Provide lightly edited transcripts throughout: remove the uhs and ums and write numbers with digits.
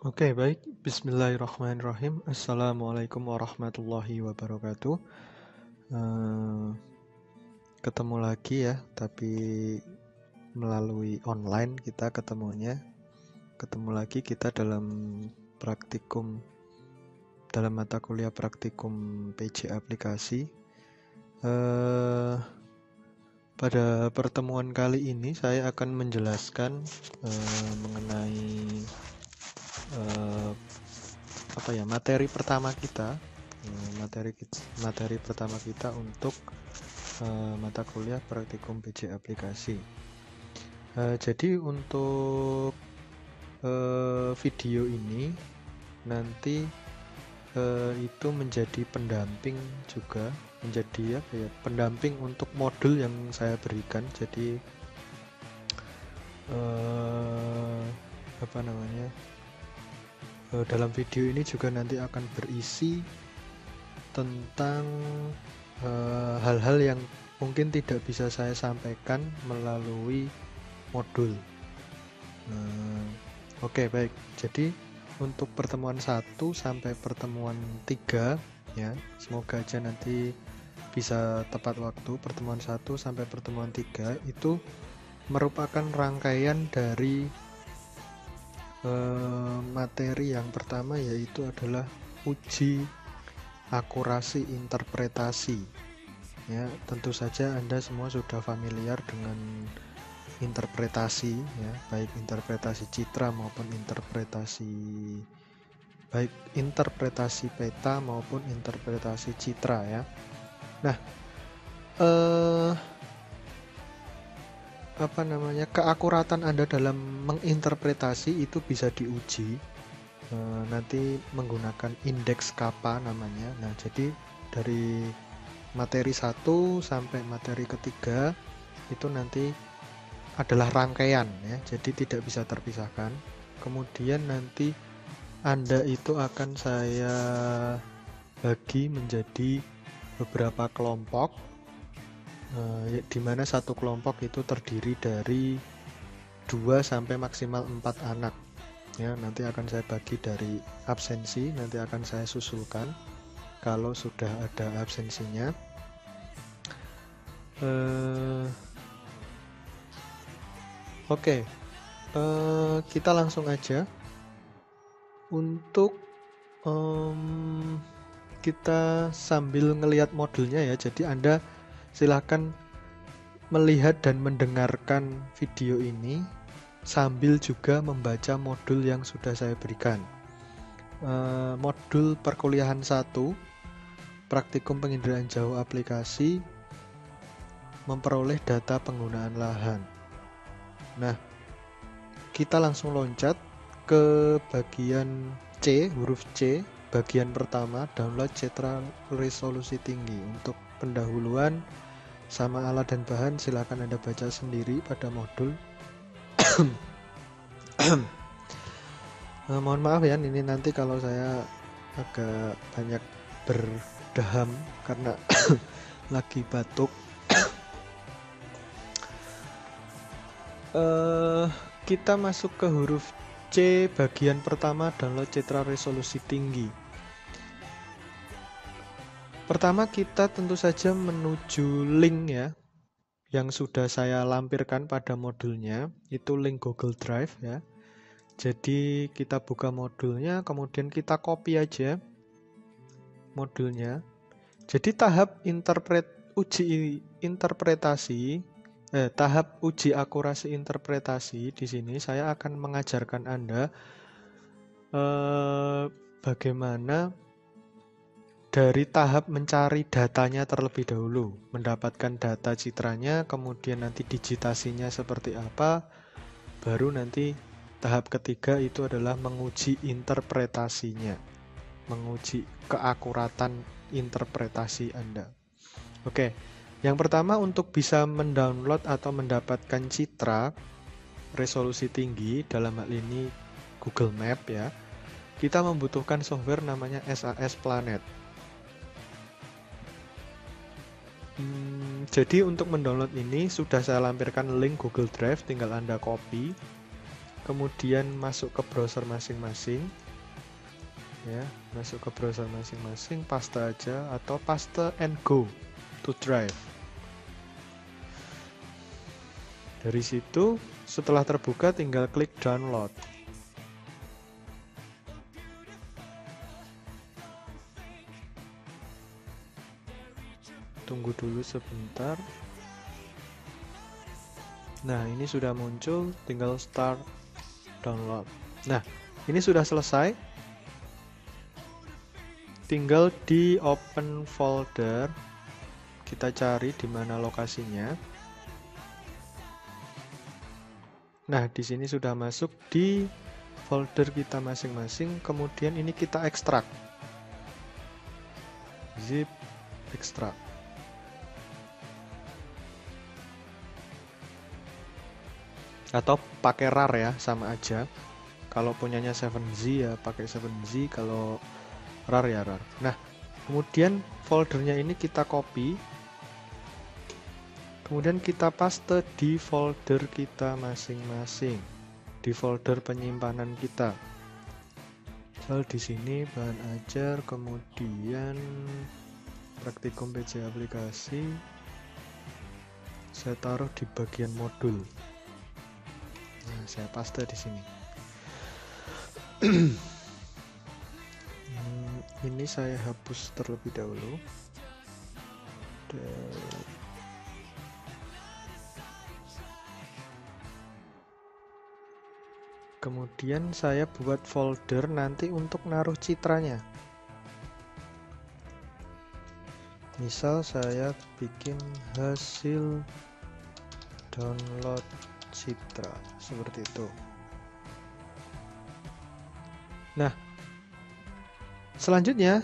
Oke, baik. Bismillahirrahmanirrahim. Assalamualaikum warahmatullahi wabarakatuh. Eh, Ketemu lagi ya, tapi melalui online kita ketemunya. Ketemu lagi kita dalam praktikum, dalam mata kuliah praktikum PJ aplikasi. Eh, Pada pertemuan kali ini saya akan menjelaskan mengenai eh, materi pertama kita. Materi pertama kita untuk mata kuliah praktikum PJ aplikasi. Jadi untuk video ini nanti itu menjadi pendamping juga, menjadi pendamping untuk modul yang saya berikan. Jadi eh, apa namanya dalam video ini juga nanti akan berisi tentang hal-hal yang mungkin tidak bisa saya sampaikan melalui modul. Oke, baik. Jadi untuk pertemuan 1 sampai pertemuan 3 ya, semoga aja nanti bisa tepat waktu. Pertemuan 1 sampai pertemuan 3 itu merupakan rangkaian dari materi yang pertama, yaitu adalah uji akurasi interpretasi. Ya, tentu saja Anda semua sudah familiar dengan interpretasi ya, baik interpretasi citra maupun interpretasi peta maupun interpretasi citra ya. Nah, eh keakuratan Anda dalam menginterpretasi itu bisa diuji nanti menggunakan indeks kappa namanya. Nah, jadi dari materi 1 sampai materi ketiga itu nanti adalah rangkaian ya, jadi tidak bisa terpisahkan. Kemudian nanti Anda itu akan saya bagi menjadi beberapa kelompok, di mana satu kelompok itu terdiri dari 2 sampai maksimal 4 anak. Ya, nanti akan saya bagi dari absensi, nanti akan saya susulkan kalau sudah ada absensinya. Oke, kita langsung aja untuk kita sambil ngelihat modulnya ya. Jadi Anda silahkan melihat dan mendengarkan video ini sambil juga membaca modul yang sudah saya berikan. Modul perkuliahan 1, praktikum penginderaan jauh aplikasi, memperoleh data penggunaan lahan. Nah, kita langsung loncat ke bagian C, huruf C, bagian pertama, download citra resolusi tinggi. Untuk pendahuluan sama alat dan bahan silakan Anda baca sendiri pada modul. Mohon maaf ya, ini nanti kalau saya agak banyak berdaham karena lagi batuk. Kita masuk ke huruf C, bagian pertama, download citra resolusi tinggi. Pertama kita tentu saja menuju link ya, yang sudah saya lampirkan pada modulnya, itu link Google Drive ya. Jadi kita buka modulnya, kemudian kita copy aja modulnya. Jadi tahap tahap uji akurasi interpretasi di sini saya akan mengajarkan Anda bagaimana dari tahap mencari datanya terlebih dahulu, mendapatkan data citranya, kemudian nanti digitasinya seperti apa, baru nanti tahap ketiga itu adalah menguji interpretasinya, menguji keakuratan interpretasi Anda. Oke, yang pertama untuk bisa mendownload atau mendapatkan citra resolusi tinggi, dalam hal ini Google Map ya, kita membutuhkan software namanya SAS Planet. Jadi untuk mendownload ini sudah saya lampirkan link Google Drive, tinggal Anda copy. kemudian masuk ke browser masing-masing ya, masuk ke browser masing-masing, paste aja atau paste and go to drive. Dari situ setelah terbuka tinggal klik download. Tunggu dulu sebentar. Nah, ini sudah muncul, tinggal start download. Nah, ini sudah selesai. Tinggal di open folder. Kita cari di mana lokasinya. Nah, di sini sudah masuk di folder kita masing-masing. Kemudian ini kita ekstrak. Zip ekstrak. Atau pakai RAR ya, sama aja. Kalau punyanya 7Z ya pakai 7Z, kalau RAR ya RAR. Nah, kemudian foldernya ini kita copy, kemudian kita paste di folder kita masing-masing, di folder penyimpanan kita. Misal di sini bahan ajar, kemudian praktikum PC aplikasi, saya taruh di bagian modul. Nah, saya paste di sini. Ini saya hapus terlebih dahulu. Kemudian saya buat folder nanti untuk naruh citranya. Misal saya bikin hasil download citra seperti itu. Nah, selanjutnya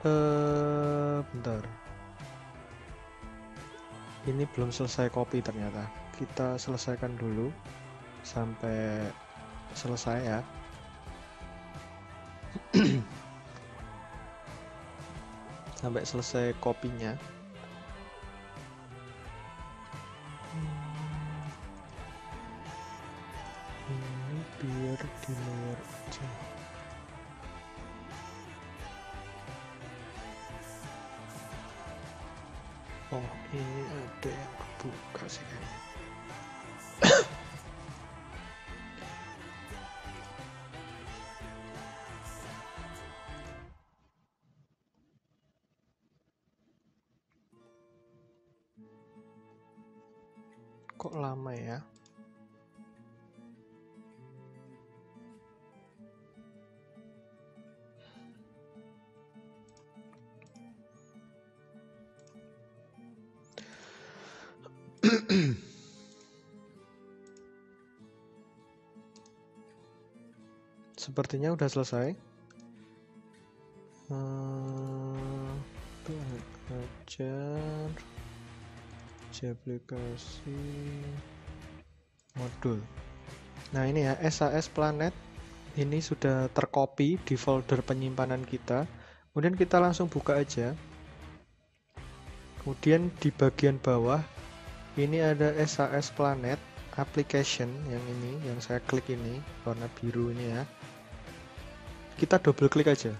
bentar, ini belum selesai copy ternyata. Kita selesaikan dulu sampai selesai ya. Sampai selesai kopinya. Ini biar di luar aja. Oh, ini ada yang kebuka sih kayaknya. Kok lama ya? Sepertinya udah selesai. Ajar aplikasi modul. Nah, ini ya, SAS Planet ini sudah tercopy di folder penyimpanan kita. Kemudian kita langsung buka aja. Kemudian di bagian bawah ini ada SAS Planet application, yang ini yang saya klik ini warna biru ini ya. Kita double klik aja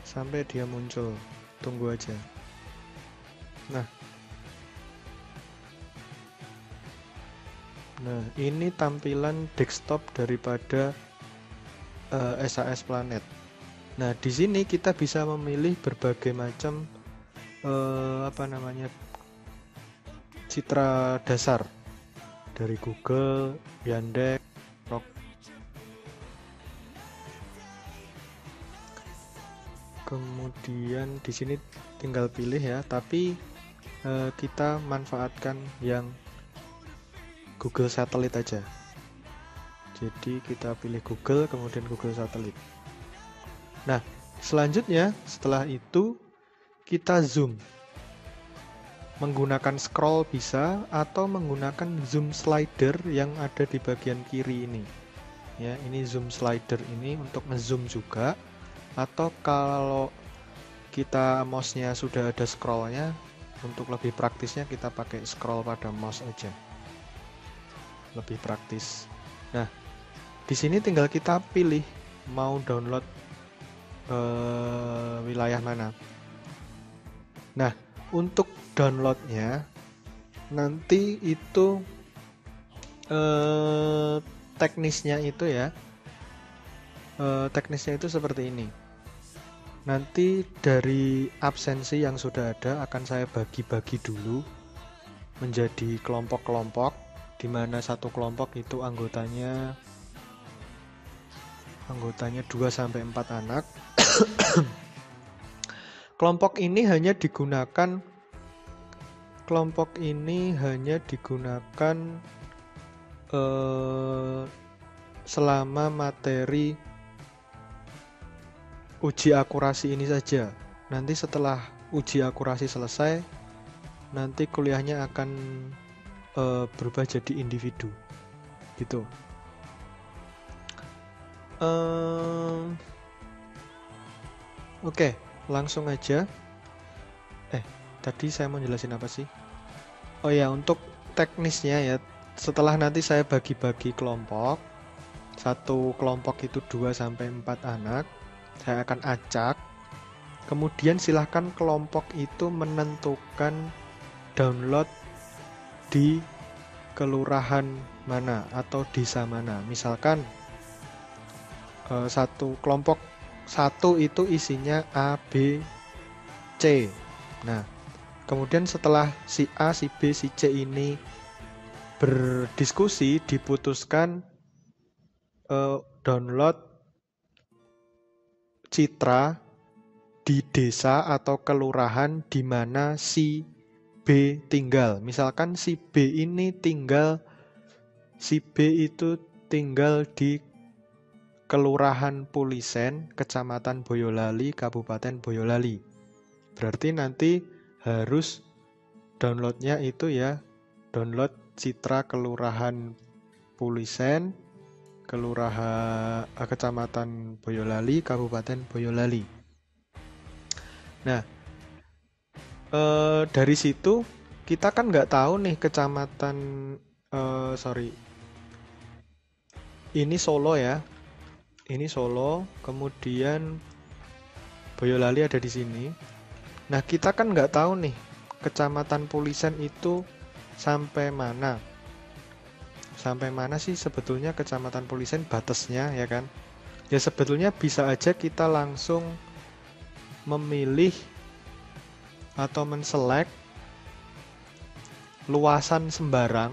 sampai dia muncul. Tunggu aja. Nah, ini tampilan desktop daripada SAS Planet. Nah, di sini kita bisa memilih berbagai macam citra dasar dari Google, Yandex, Rock. Kemudian di sini tinggal pilih ya, tapi kita manfaatkan yang Google Satelit aja. Jadi kita pilih Google, kemudian Google Satelit. Nah, selanjutnya setelah itu kita zoom. Menggunakan scroll bisa, atau menggunakan zoom slider yang ada di bagian kiri ini. Ya, ini zoom slider ini untuk ngezoom juga. Atau kalau kita mouse-nya sudah ada scrollnya, Untuk lebih praktisnya kita pakai scroll pada mouse aja, lebih praktis. Nah, di sini tinggal kita pilih mau download wilayah mana. Nah, untuk downloadnya nanti itu teknisnya itu ya, teknisnya itu seperti ini. Nanti dari absensi yang sudah ada akan saya bagi-bagi dulu menjadi kelompok-kelompok, di mana satu kelompok itu anggotanya 2-4 anak. Kelompok ini hanya digunakan selama materi uji akurasi ini saja. Nanti setelah uji akurasi selesai, nanti kuliahnya akan berubah jadi individu gitu. Oke, langsung aja. Tadi saya mau jelasin apa sih? Oh ya, untuk teknisnya ya, setelah nanti saya bagi-bagi kelompok, satu kelompok itu 2-4 anak, saya akan acak. Kemudian silahkan kelompok itu menentukan download di kelurahan mana atau desa mana. Misalkan satu kelompok satu itu isinya A, B, C. Nah, kemudian setelah si A, si B, si C ini berdiskusi, diputuskan download citra di desa atau kelurahan di mana si B tinggal. Misalkan si B itu tinggal di Kelurahan Pulisen, Kecamatan Boyolali, Kabupaten Boyolali. Berarti nanti harus downloadnya itu ya, download citra Kelurahan Pulisen, Kecamatan Boyolali, Kabupaten Boyolali. Nah, dari situ kita kan nggak tahu nih kecamatan, ini Solo ya, ini Solo, kemudian Boyolali ada di sini. Nah, kita kan nggak tahu nih Kecamatan Pulisen itu sampai mana. Sampai mana sih sebetulnya Kecamatan Pulisen batasnya ya kan? Ya sebetulnya bisa aja kita langsung memilih atau menselek luasan sembarang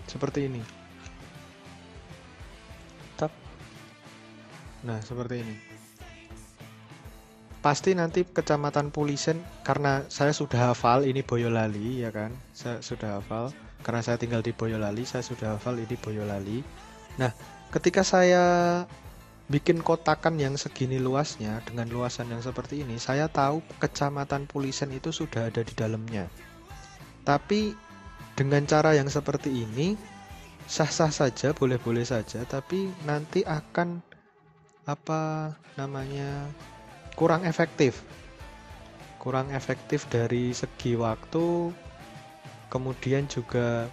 seperti ini. Nah, seperti ini. Pasti nanti Kecamatan Pulisen, karena saya sudah hafal ini Boyolali ya kan, saya sudah hafal karena saya tinggal di Boyolali, saya sudah hafal ini Boyolali. Nah, ketika saya bikin kotakan yang segini luasnya dengan luasan yang seperti ini, saya tahu Kecamatan Pulisen itu sudah ada di dalamnya. Tapi dengan cara yang seperti ini sah-sah saja, boleh-boleh saja, tapi nanti akan kurang efektif dari segi waktu, kemudian juga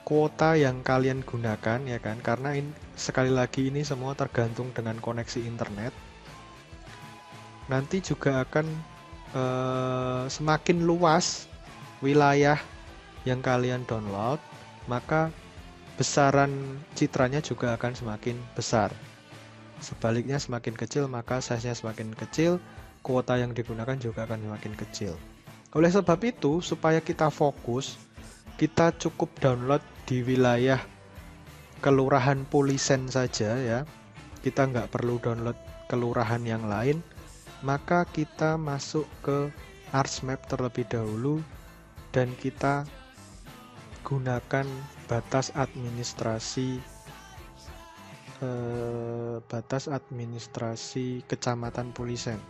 kuota yang kalian gunakan ya kan, karena sekali lagi ini semua tergantung dengan koneksi internet. Nanti juga akan semakin luas wilayah yang kalian download, maka besaran citranya juga akan semakin besar. Sebaliknya semakin kecil maka size-nya semakin kecil, kuota yang digunakan juga akan semakin kecil. Oleh sebab itu, supaya kita fokus, kita cukup download di wilayah Kelurahan Pulisen saja ya. Kita nggak perlu download kelurahan yang lain, maka kita masuk ke ArtsMap terlebih dahulu dan kita gunakan batas administrasi Kecamatan Pulisen.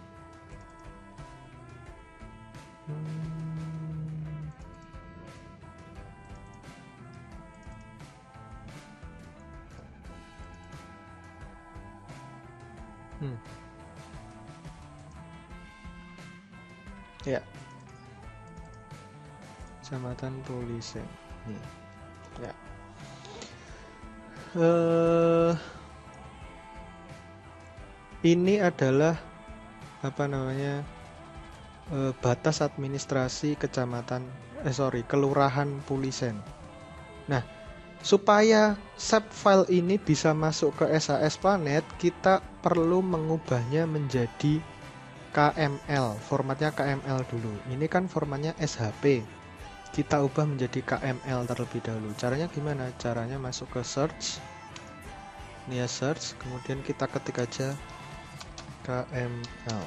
Ya, Kecamatan Polisen. Nih. Ya. Ini adalah apa namanya batas administrasi kecamatan kelurahan Polisen. Nah, supaya file ini bisa masuk ke SAS Planet, kita perlu mengubahnya menjadi KML. Formatnya KML dulu. Ini kan formatnya SHP. Kita ubah menjadi KML terlebih dahulu. Caranya gimana? Caranya masuk ke search. Ini ya search, kemudian kita ketik aja KML.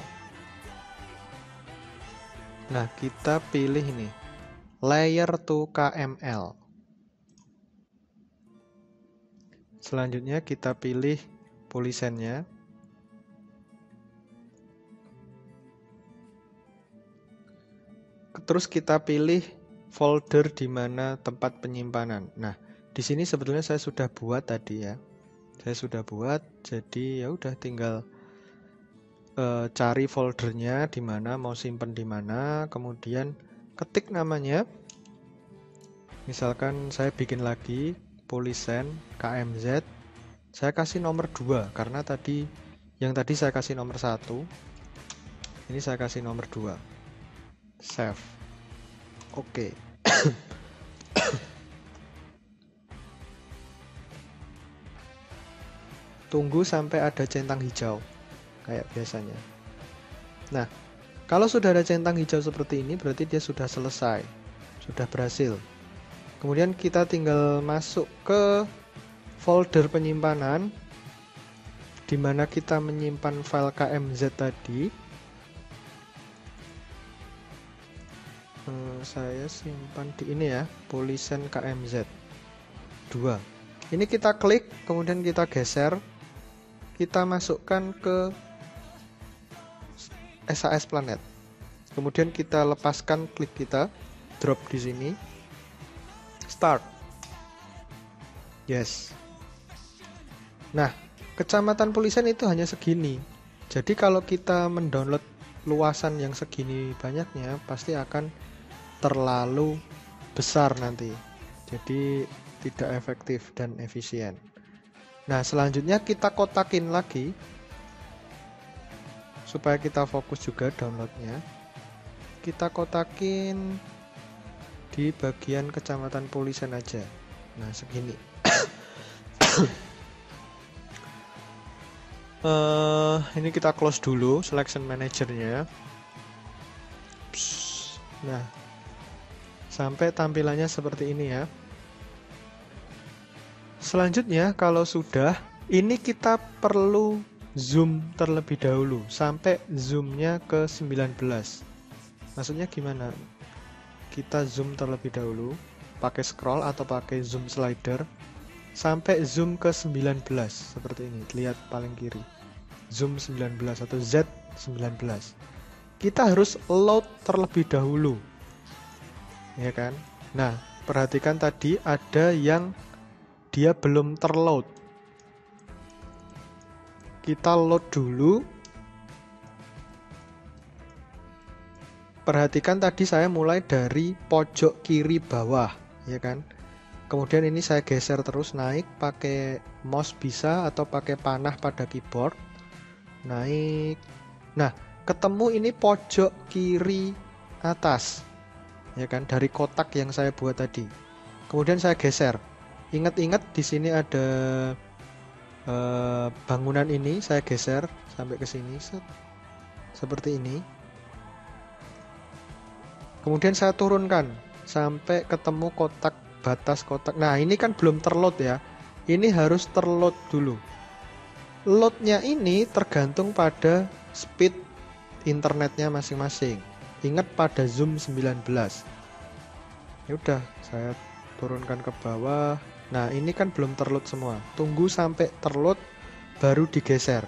Nah, kita pilih ini, layer to KML. Selanjutnya kita pilih Polisennya. Terus kita pilih folder di mana tempat penyimpanan. Nah, di sini sebetulnya saya sudah buat tadi ya. Saya sudah buat, jadi ya udah tinggal cari foldernya di mana, mau simpen di mana, kemudian ketik namanya. Misalkan saya bikin lagi Polisen KMZ. Saya kasih nomor 2 karena yang tadi saya kasih nomor 1. Ini saya kasih nomor 2. Save. Oke. Tunggu sampai ada centang hijau kayak biasanya. Nah, kalau sudah ada centang hijau seperti ini, berarti dia sudah selesai, sudah berhasil. Kemudian kita tinggal masuk ke folder penyimpanan di mana kita menyimpan file KMZ tadi. Saya simpan di ini ya, Polisen KMZ 2. Ini kita klik, kemudian kita geser, kita masukkan ke SAS Planet. Kemudian kita lepaskan klik kita, drop di sini, start. Yes. Nah, Kecamatan Polisen itu hanya segini. Jadi kalau kita mendownload luasan yang segini banyaknya, pasti akan terlalu besar nanti. Jadi tidak efektif dan efisien. Nah, selanjutnya kita kotakin lagi supaya kita fokus juga downloadnya. Kita kotakin di bagian Kecamatan Polisen aja. Nah, segini. Ini kita close dulu selection manajernya. Nah, sampai tampilannya seperti ini ya. Selanjutnya kalau sudah, ini kita perlu zoom terlebih dahulu sampai zoomnya ke 19. Maksudnya gimana? Kita zoom terlebih dahulu pakai scroll atau pakai zoom slider sampai zoom ke 19 seperti ini. Lihat paling kiri, zoom 19 atau Z19. Kita harus load terlebih dahulu, ya kan? Nah, perhatikan tadi ada yang dia belum terload. Kita load dulu. Perhatikan tadi saya mulai dari pojok kiri bawah, ya kan? Kemudian ini saya geser terus naik, pakai mouse bisa atau pakai panah pada keyboard. Naik. Nah, ketemu ini pojok kiri atas, ya kan? Dari kotak yang saya buat tadi. Kemudian saya geser. Ingat-ingat di sini ada bangunan ini, saya geser sampai ke sini, seperti ini. Kemudian saya turunkan sampai ketemu kotak, batas kotak. Nah, ini kan belum terload ya. Ini harus terload dulu. Loadnya ini tergantung pada speed internetnya masing-masing. Ingat pada zoom 19. Ya udah, saya turunkan ke bawah. Nah, ini kan belum terload semua. Tunggu sampai terload baru digeser.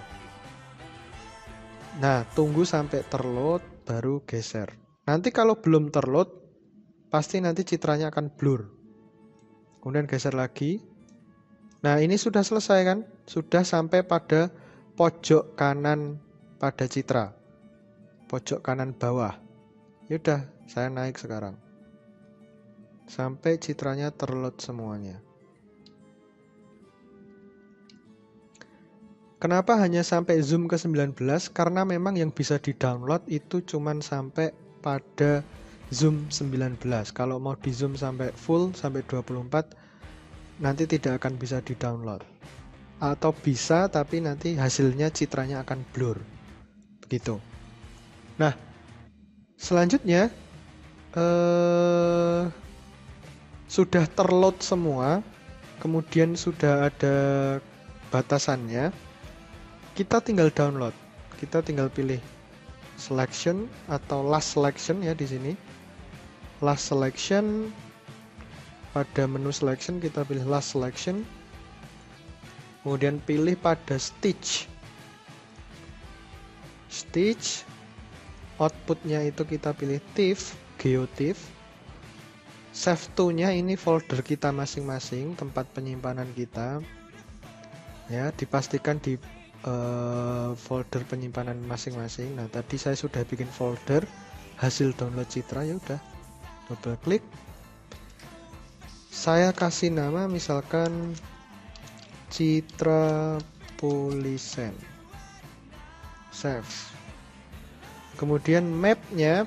Nah, tunggu sampai terload baru geser. Nanti kalau belum terload, pasti nanti citranya akan blur. Kemudian geser lagi. Nah, ini sudah selesai kan? Sudah sampai pada pojok kanan pada citra. Pojok kanan bawah. Yaudah, saya naik sekarang. sampai citranya terload semuanya. Kenapa hanya sampai zoom ke 19? Karena memang yang bisa di-download itu cuman sampai pada zoom 19. Kalau mau di zoom sampai full, sampai 24, nanti tidak akan bisa di-download. Atau bisa, tapi nanti hasilnya citranya akan blur. Begitu. Nah, selanjutnya, sudah terload semua, kemudian sudah ada batasannya, kita tinggal download. Kita tinggal pilih selection atau last selection ya di sini. Last selection, pada menu selection kita pilih last selection. Kemudian pilih pada stitch. Stitch, outputnya itu kita pilih TIFF, GeoTIFF. Save to-nya ini folder kita masing-masing, tempat penyimpanan kita. Ya, dipastikan di folder penyimpanan masing-masing. Nah, tadi saya sudah bikin folder hasil download citra, ya udah. Double klik. Saya kasih nama misalkan Citra Polisen. Save. Kemudian mapnya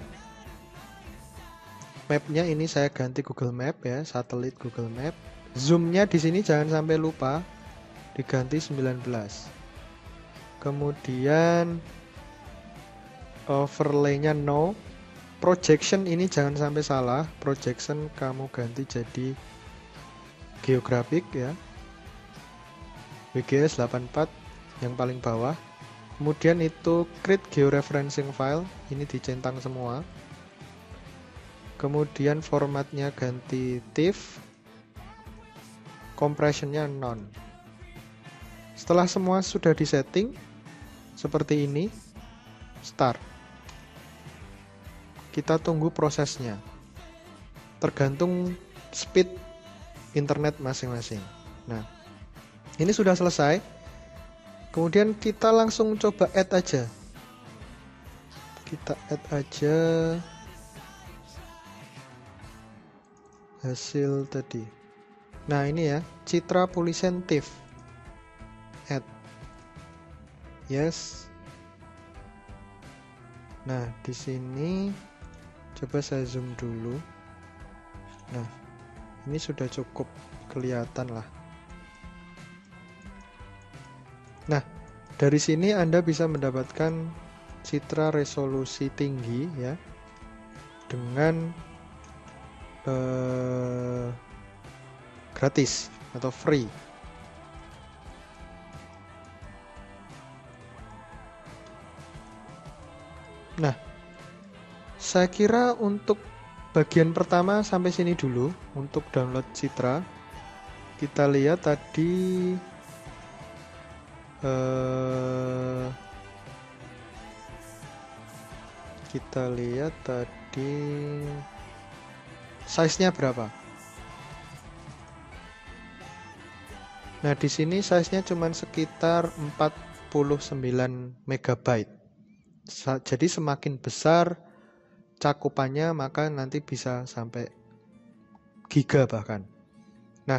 ini saya ganti Google Map ya, satelit Google Map. Zoomnya di sini jangan sampai lupa diganti 19. Kemudian overlay-nya no. Projection ini jangan sampai salah. Projection kamu ganti jadi geographic ya. WGS 84 yang paling bawah. Kemudian itu create georeferencing file, ini dicentang semua. Kemudian formatnya ganti TIFF. Compressionnya none. Setelah semua sudah disetting seperti ini, start. Kita tunggu prosesnya. Tergantung speed internet masing-masing. Nah, ini sudah selesai. Kemudian kita langsung coba add aja. Kita add aja hasil tadi. Nah, ini ya, Citra Polisen TIFF. Add. Yes. Nah, di sini coba saya zoom dulu. Nah, ini sudah cukup kelihatan lah. Nah, dari sini Anda bisa mendapatkan citra resolusi tinggi ya, dengan gratis atau free. Nah, saya kira untuk bagian pertama sampai sini dulu untuk download citra. Kita lihat tadi size-nya berapa. Nah, di sini size-nya cuma sekitar 49 MB. Jadi semakin besar cakupannya, maka nanti bisa sampai giga bahkan. Nah,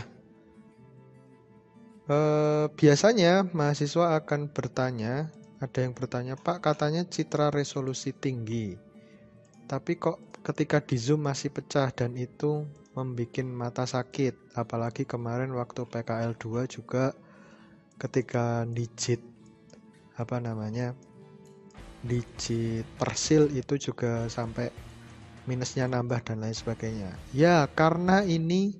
biasanya mahasiswa akan bertanya, ada yang bertanya, Pak, katanya citra resolusi tinggi, tapi kok ketika di zoom masih pecah dan itu membuat mata sakit. Apalagi kemarin waktu PKL 2 juga ketika digit digit persil itu juga sampai minusnya nambah dan lain sebagainya. Ya, karena ini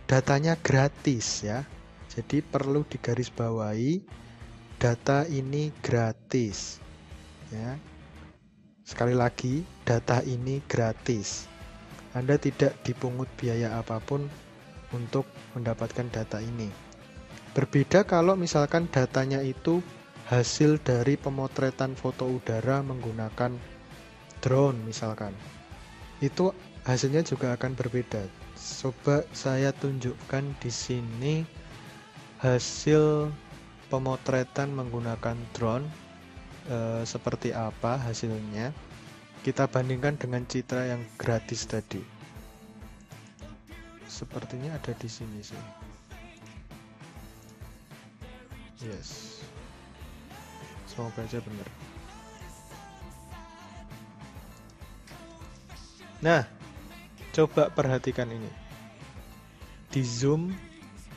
datanya gratis ya. Jadi perlu digarisbawahi, data ini gratis. Ya. Sekali lagi, data ini gratis. Anda tidak dipungut biaya apapun untuk mendapatkan data ini. Berbeda kalau misalkan datanya itu hasil dari pemotretan foto udara menggunakan drone misalkan. Itu hasilnya juga akan berbeda. Coba saya tunjukkan di sini hasil pemotretan menggunakan drone seperti apa hasilnya. Kita bandingkan dengan citra yang gratis tadi. sepertinya ada di sini sih. Yes, semoga aja benar. Nah, coba perhatikan ini. Di zoom,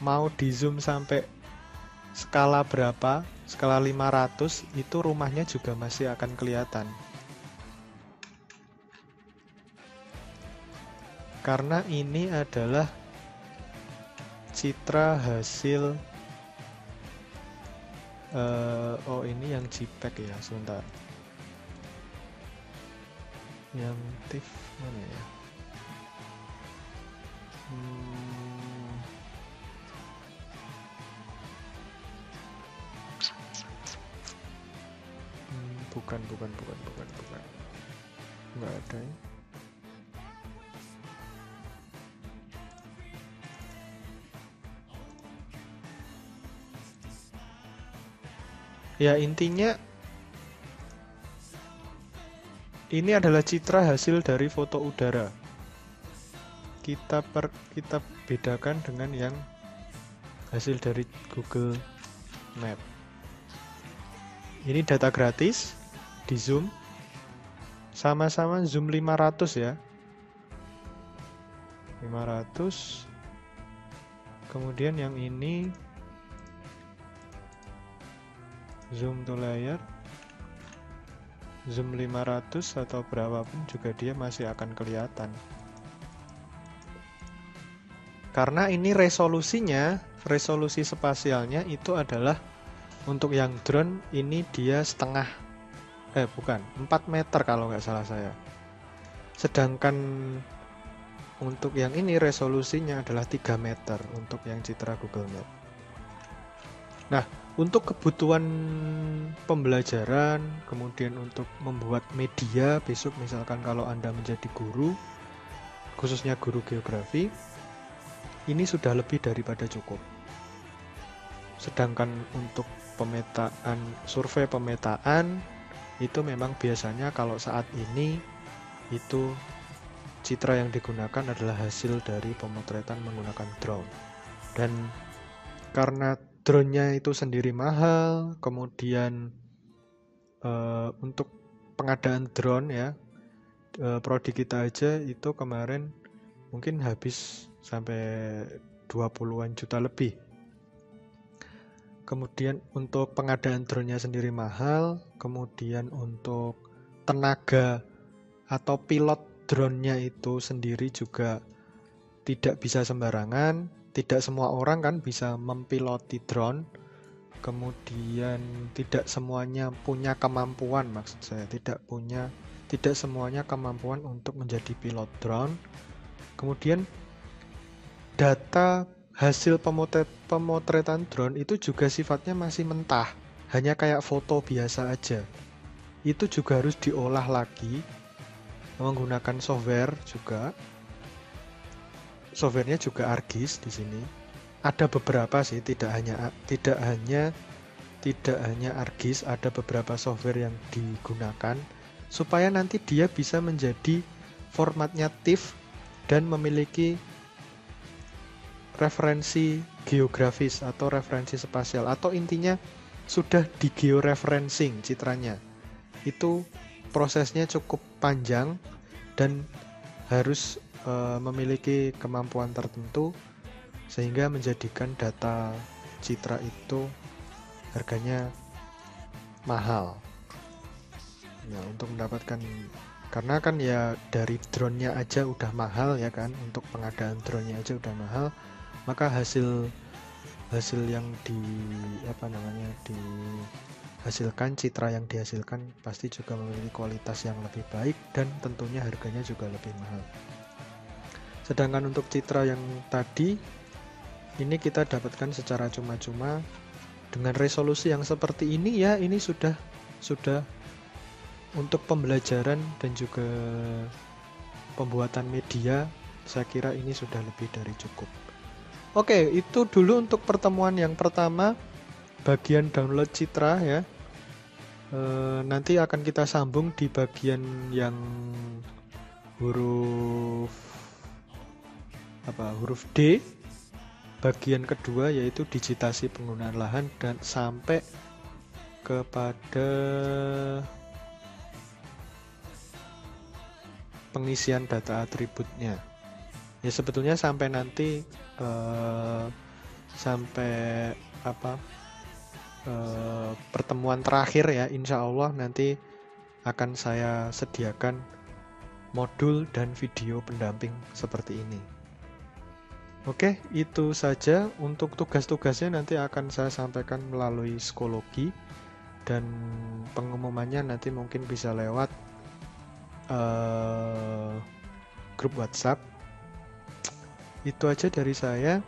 mau di zoom sampai skala berapa, skala 500, itu rumahnya juga masih akan kelihatan. Karena ini adalah citra hasil oh ini yang JPEG ya, sebentar. Yang TIFF mana ya? Bukan. Nggak ada ya. Ya intinya ini adalah citra hasil dari foto udara. Kita bedakan dengan yang hasil dari Google Map. Ini data gratis di zoom. Sama-sama zoom 500 ya. 500. Kemudian yang ini zoom to layer, zoom 500 atau berapapun juga dia masih akan kelihatan. Karena ini resolusinya, resolusi spasialnya itu adalah untuk yang drone ini dia setengah, 4 meter kalau nggak salah saya. Sedangkan untuk yang ini resolusinya adalah 3 meter untuk yang citra Google Map. Nah, untuk kebutuhan pembelajaran, kemudian untuk membuat media, besok misalkan kalau Anda menjadi guru, khususnya guru geografi, ini sudah lebih daripada cukup. Sedangkan untuk pemetaan, survei pemetaan, itu memang biasanya kalau saat ini, itu citra yang digunakan adalah hasil dari pemotretan menggunakan drone. Dan karena drone-nya itu sendiri mahal, kemudian untuk pengadaan drone ya, prodi kita aja itu kemarin mungkin habis sampai 20-an juta lebih. Kemudian untuk pengadaan drone-nya sendiri mahal, kemudian untuk tenaga atau pilot drone-nya itu sendiri juga tidak bisa sembarangan. Tidak semua orang kan bisa mempiloti drone, kemudian tidak semuanya punya kemampuan, maksud saya tidak semuanya kemampuan untuk menjadi pilot drone. Kemudian data hasil pemotretan drone itu juga sifatnya masih mentah, hanya kayak foto biasa aja. Itu juga harus diolah lagi menggunakan software juga. Softwarenya juga ArcGIS di sini. Ada beberapa sih, tidak hanya ArcGIS, ada beberapa software yang digunakan supaya nanti dia bisa menjadi formatnya TIFF dan memiliki referensi geografis atau referensi spasial, atau intinya sudah di georeferencing citranya. Itu prosesnya cukup panjang dan harus memiliki kemampuan tertentu sehingga menjadikan data citra itu harganya mahal. Nah, untuk mendapatkan, karena kan ya dari drone-nya aja udah mahal ya kan, untuk pengadaan drone-nya aja udah mahal, maka hasil yang dihasilkan, citra yang dihasilkan pasti juga memiliki kualitas yang lebih baik dan tentunya harganya juga lebih mahal. Sedangkan untuk citra yang tadi, ini kita dapatkan secara cuma-cuma dengan resolusi yang seperti ini ya, ini sudah untuk pembelajaran dan juga pembuatan media, saya kira ini sudah lebih dari cukup. Oke, itu dulu untuk pertemuan yang pertama, bagian download citra ya. Nanti akan kita sambung di bagian yang huruf huruf D bagian kedua, yaitu digitasi penggunaan lahan dan sampai kepada pengisian data atributnya. Ya sebetulnya sampai nanti sampai pertemuan terakhir ya, insya Allah nanti akan saya sediakan modul dan video pendamping seperti ini. Oke, itu saja. Untuk tugas-tugasnya nanti akan saya sampaikan melalui psikologi, dan pengumumannya nanti mungkin bisa lewat grup WhatsApp. Itu aja dari saya.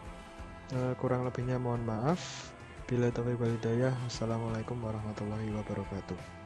Kurang lebihnya mohon maaf. Bila taufiq wal hidayah. Assalamualaikum warahmatullahi wabarakatuh.